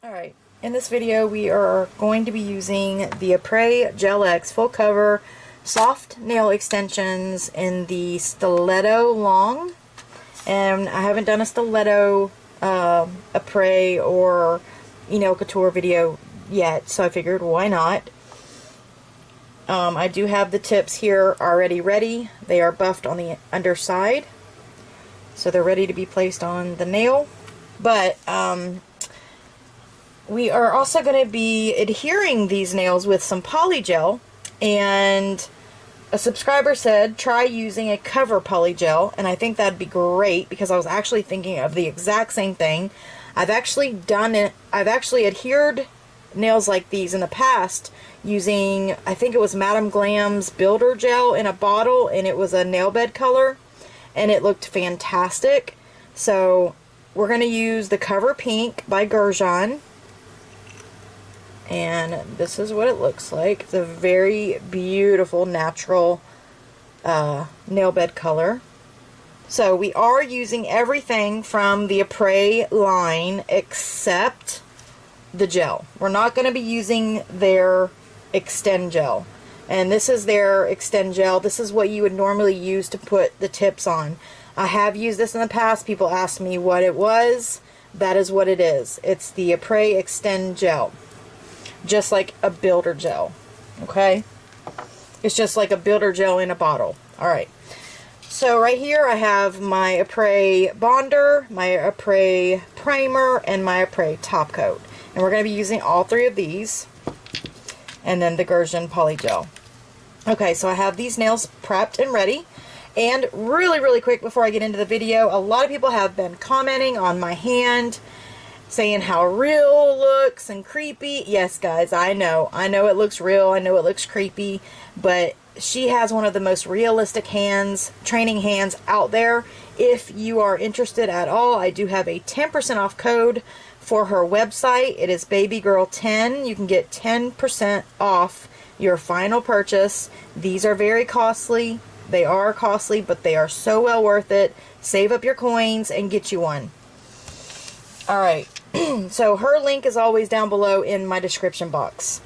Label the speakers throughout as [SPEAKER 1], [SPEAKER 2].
[SPEAKER 1] Alright, in this video we are going to be using the Apres Gel X Full Cover Soft Nail Extensions in the Stiletto Long. And I haven't done a Stiletto Apres or couture video yet, so I figured why not. I do have the tips here already ready. They are buffed on the underside, so they're ready to be placed on the nail. But we are also going to be adhering these nails with some polygel, and a subscriber said try using a cover polygel, and I think that'd be great because I was actually thinking of the exact same thing. I've actually done it. I've actually adhered nails like these in the past using, I think it was Madame Glam's Builder Gel in a bottle, and it was a nail bed color, and it looked fantastic. So we're going to use the Cover Pink by Gershion. And this is what it looks like. It's a very beautiful, natural nail bed color. So we are using everything from the Apres line except the gel. We're not going to be using their Extend Gel. And this is their Extend Gel. This is what you would normally use to put the tips on. I have used this in the past. People asked me what it was. That is what it is. It's the Apres Extend Gel. Just like a builder gel, okay? It's just like a builder gel in a bottle. Alright, so right here I have my Apres Bonder, my Apres Primer, and my Apres Top Coat. And we're going to be using all three of these, and then the Gershion Polygel. Okay, so I have these nails prepped and ready. And really quick before I get into the video, a lot of people have been commenting on my hand, saying how real it looks and creepy. Yes, guys, I know it looks real, I know it looks creepy, but she has one of the most realistic hands, training hands out there. If you are interested at all, I do have a 10% off code for her website. It is babygirl10. You can get 10% off your final purchase. These are very costly. They are costly, but they are so well worth it. Save up your coins and get you one. Alright, so her link is always down below in my description box.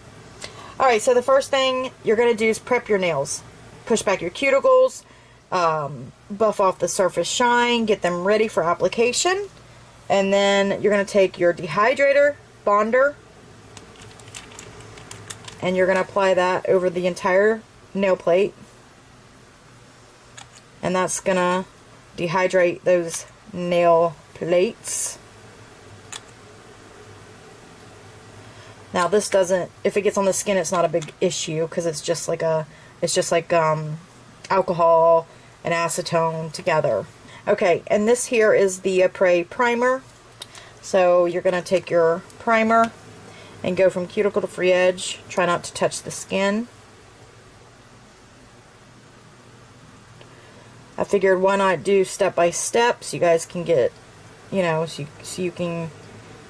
[SPEAKER 1] Alright, so the first thing you're going to do is prep your nails. Push back your cuticles, buff off the surface shine, get them ready for application. And then you're going to take your dehydrator, bonder, and you're going to apply that over the entire nail plate. And that's going to dehydrate those nail plates. Now this doesn't, if it gets on the skin, it's not a big issue because it's just like alcohol and acetone together. Okay, and this here is the Apres Primer. So you're going to take your primer and go from cuticle to free edge. Try not to touch the skin. I figured why not do step by step so you guys can get, so you can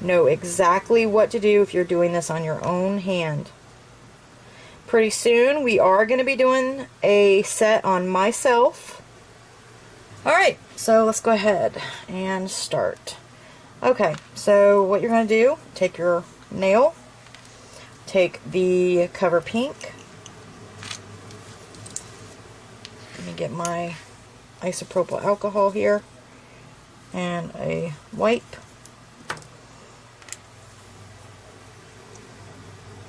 [SPEAKER 1] know exactly what to do if you're doing this on your own hand. Pretty soon we are going to be doing a set on myself. Alright, so let's go ahead and start. Okay, so what you're going to do, take your nail, take the Cover Pink. Let me get my isopropyl alcohol here and a wipe.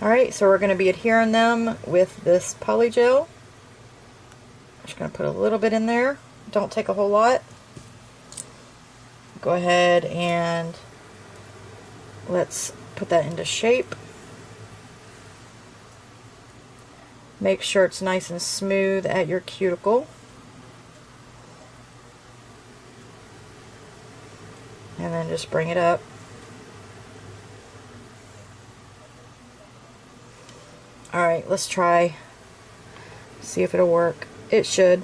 [SPEAKER 1] Alright, so we're going to be adhering them with this polygel. I'm just going to put a little bit in there. Don't take a whole lot. Go ahead and let's put that into shape. Make sure it's nice and smooth at your cuticle. And then just bring it up. Alright, let's try. See if it'll work. It should.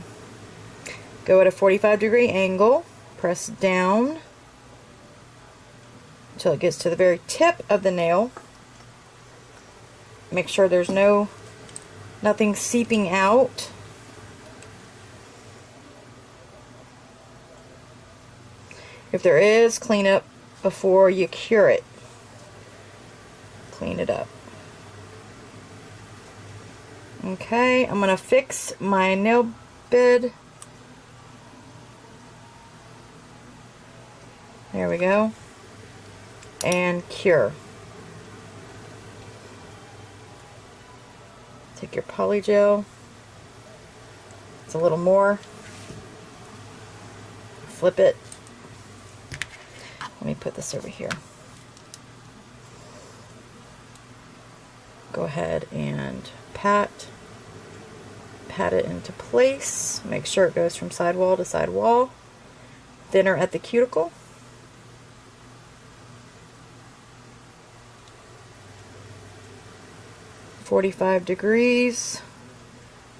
[SPEAKER 1] Go at a 45-degree angle. Press down until it gets to the very tip of the nail. Make sure there's nothing seeping out. If there is, clean up before you cure it. clean it up. Okay, I'm going to fix my nail bed. There we go. And cure. Take your polygel. It's a little more. Flip it. Let me put this over here. Go ahead and pat it into place. Make sure it goes from side wall to side wall. Thinner at the cuticle. .45°.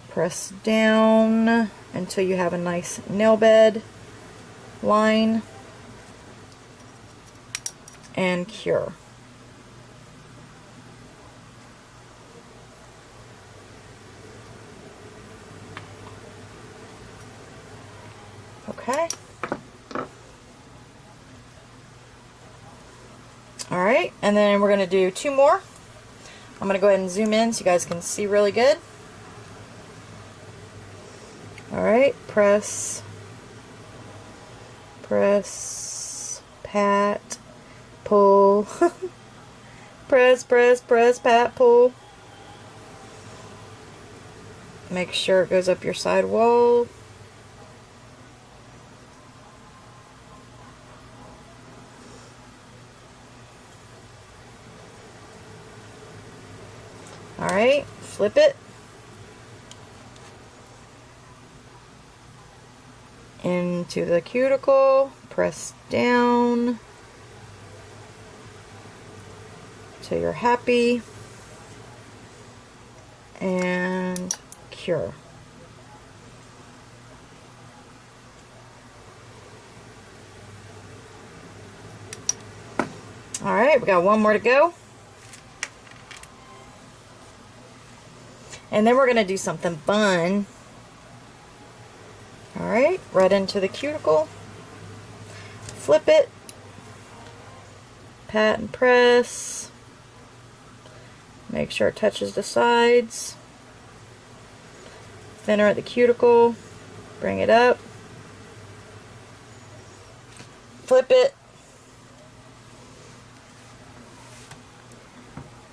[SPEAKER 1] Press down until you have a nice nail bed line, and cure. Okay. Alright, and then we're going to do 2 more. I'm going to go ahead and zoom in so you guys can see really good. Alright, press, pat, pull, press, pat, pull. Make sure it goes up your side wall. Alright, flip it. Into the cuticle, press down till you're happy, and cure. Alright, we got 1 more to go. And then we're going to do something fun. Alright, right into the cuticle. Flip it. Pat and press. Make sure it touches the sides. Thinner at the cuticle. Bring it up. Flip it.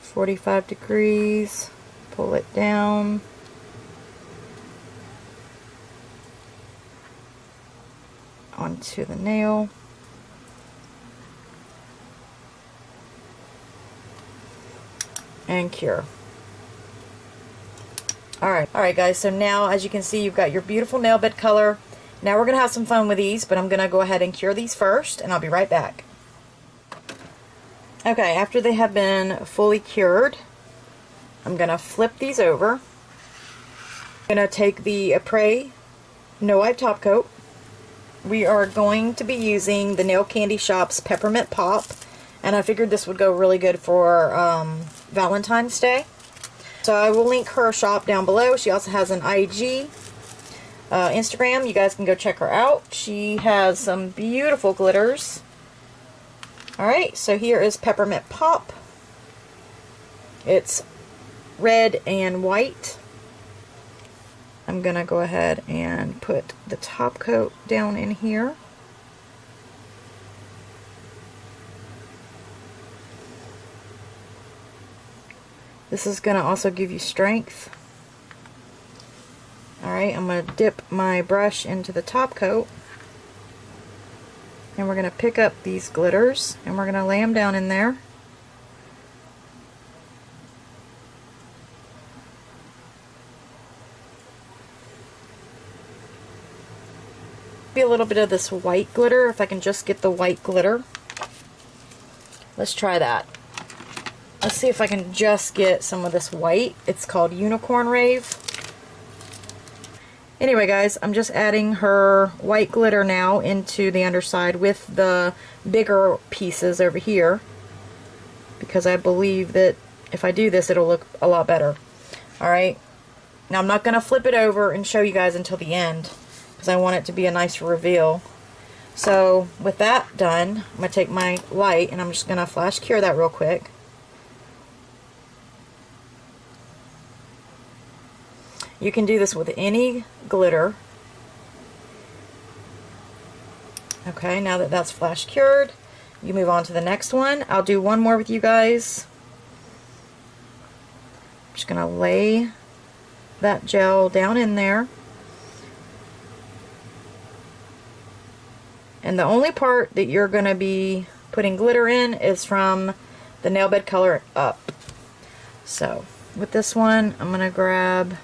[SPEAKER 1] 45°. Pull it down. Onto the nail. And cure. Alright guys, so now as you can see you've got your beautiful nail bed color. Now we're going to have some fun with these, but I'm going to go ahead and cure these first, and I'll be right back. Okay, after they have been fully cured, I'm going to flip these over. I'm going to take the Apres No Wipe Top Coat. We are going to be using the Nail Candy Shop's Peppermint Pop, and I figured this would go really good for Valentine's Day. So I will link her shop down below. She also has an IG, Instagram. You guys can go check her out. She has some beautiful glitters. Alright, so here is Peppermint Pop. It's red and white. I'm going to go ahead and put the top coat down in here. This is going to also give you strength. Alright, I'm going to dip my brush into the top coat. And we're going to pick up these glitters and we're going to lay them down in there. A little bit of this white glitter, if I can just get the white glitter. Let's try that. Let's see if I can just get some of this white. It's called Unicorn Rave. Anyway guys, I'm just adding her white glitter now into the underside with the bigger pieces over here, because I believe that if I do this it'll look a lot better. Alright, now I'm not going to flip it over and show you guys until the end, because I want it to be a nice reveal. So with that done, I'm going to take my light and I'm just going to flash cure that real quick. You can do this with any glitter. Okay, now that that's flash cured, you move on to the next one. I'll do one more with you guys. I'm just going to lay that gel down in there. And the only part that you're going to be putting glitter in is from the nail bed color up. So with this one, I'm going to grab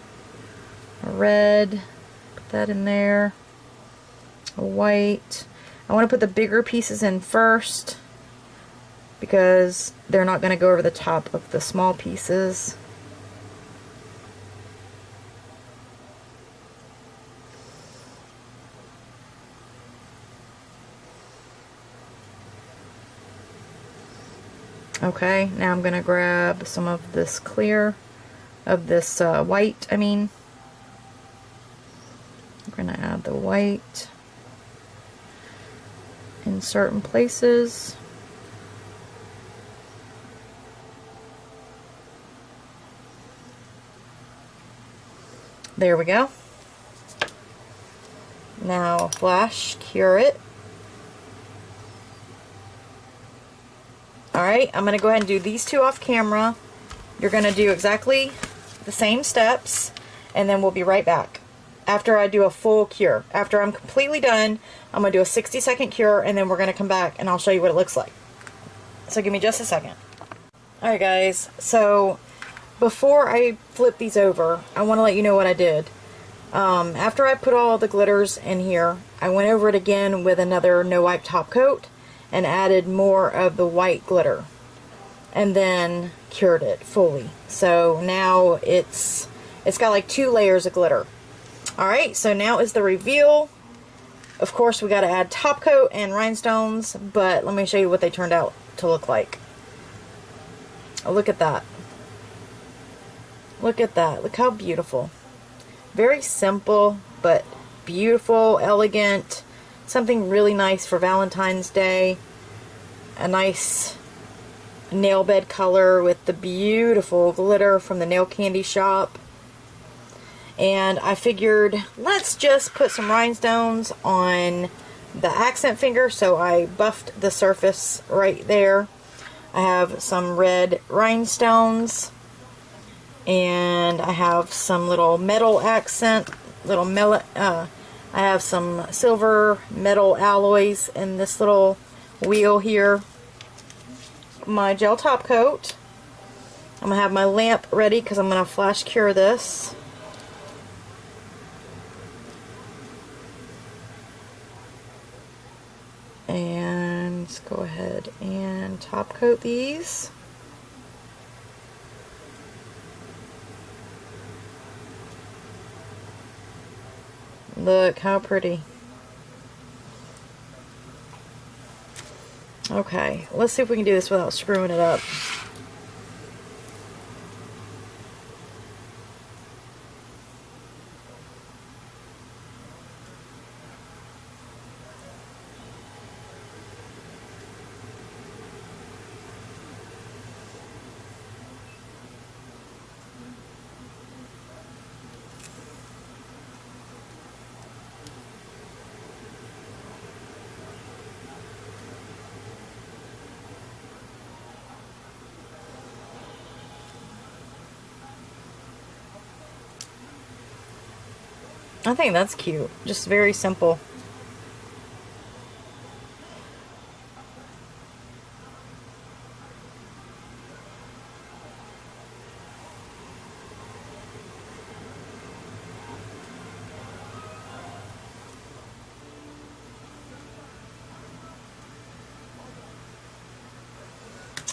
[SPEAKER 1] a red, put that in there, a white. I want to put the bigger pieces in first because they're not going to go over the top of the small pieces. Okay, now I'm going to grab some of this clear, of this white, I mean. I'm going to add the white in certain places. There we go. Now flash cure it. Alright, I'm going to go ahead and do these two off camera. You're going to do exactly the same steps, and then we'll be right back after I do a full cure. After I'm completely done, I'm going to do a 60-second cure, and then we're going to come back and I'll show you what it looks like. So give me just a second. Alright guys, so before I flip these over, I want to let you know what I did. After I put all the glitters in here, I went over it again with another no wipe top coat and added more of the white glitter and then cured it fully. So now it's got like 2 layers of glitter. Alright, so now is the reveal. Of course we got to add top coat and rhinestones, but let me show you what they turned out to look like. Oh, look at that. Look at that. Look how beautiful. Very simple, but beautiful, elegant. Something really nice for Valentine's Day. A nice nail bed color with the beautiful glitter from the nail candy shop. And I figured, let's just put some rhinestones on the accent finger, so I buffed the surface right there. I have some red rhinestones, and I have some little metal accent, I have some silver metal alloys in this little wheel here. My gel top coat. I'm going to have my lamp ready because I'm going to flash cure this. And let's go ahead and top coat these. Look how pretty. Okay, let's see if we can do this without screwing it up. I think that's cute. Just very simple.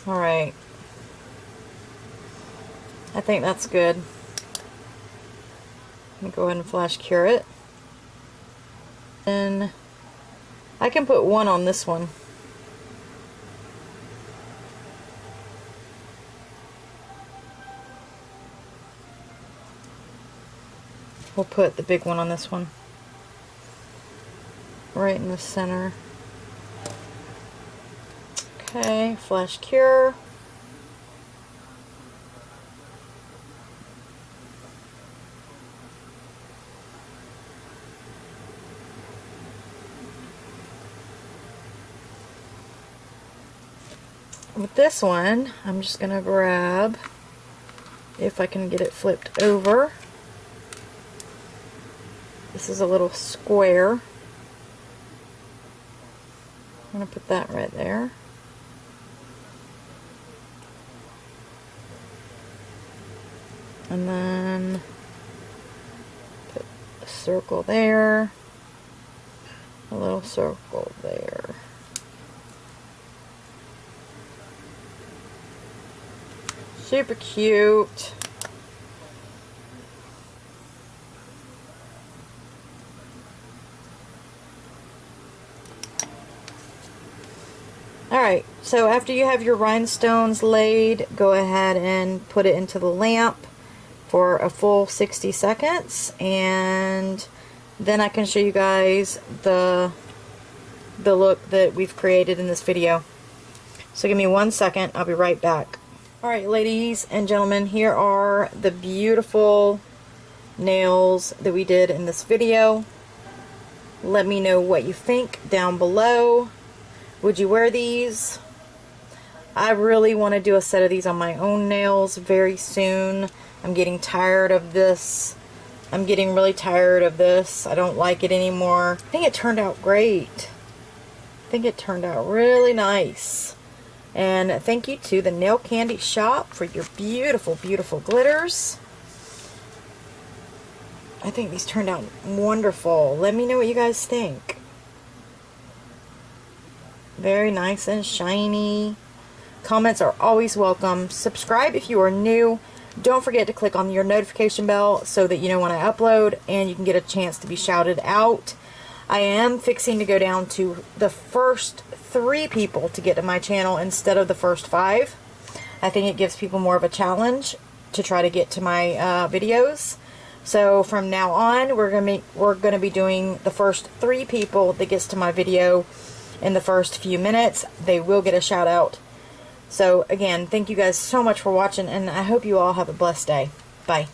[SPEAKER 1] Alright. I think that's good. Let me go ahead and flash cure it. And I can put one on this one. We'll put the big one on this one. Right in the center. Okay, flash cure. with this one, I'm just going to grab, if I can get it flipped over. This is a little square. I'm going to put that right there. And then put a circle there, a little circle there. Super cute. Alright, so after you have your rhinestones laid, go ahead and put it into the lamp for a full 60 seconds, and then I can show you guys the look that we've created in this video. So give me 1 second, I'll be right back. Alright, ladies and gentlemen, here are the beautiful nails that we did in this video. Let me know what you think down below. Would you wear these? I really want to do a set of these on my own nails very soon. I'm getting tired of this. I'm getting really tired of this. I don't like it anymore. I think it turned out great. I think it turned out really nice. And thank you to the Nail Candy Shop for your beautiful, beautiful glitters. I think these turned out wonderful. Let me know what you guys think. Very nice and shiny. Comments are always welcome. Subscribe if you are new. Don't forget to click on your notification bell so that you know when I upload and you can get a chance to be shouted out. I am fixing to go down to the first 3 people to get to my channel instead of the first 5. I think it gives people more of a challenge to try to get to my videos. So from now on, we're gonna be doing the first 3 people that gets to my video in the first few minutes. They will get a shout out. So again, thank you guys so much for watching, and I hope you all have a blessed day. Bye.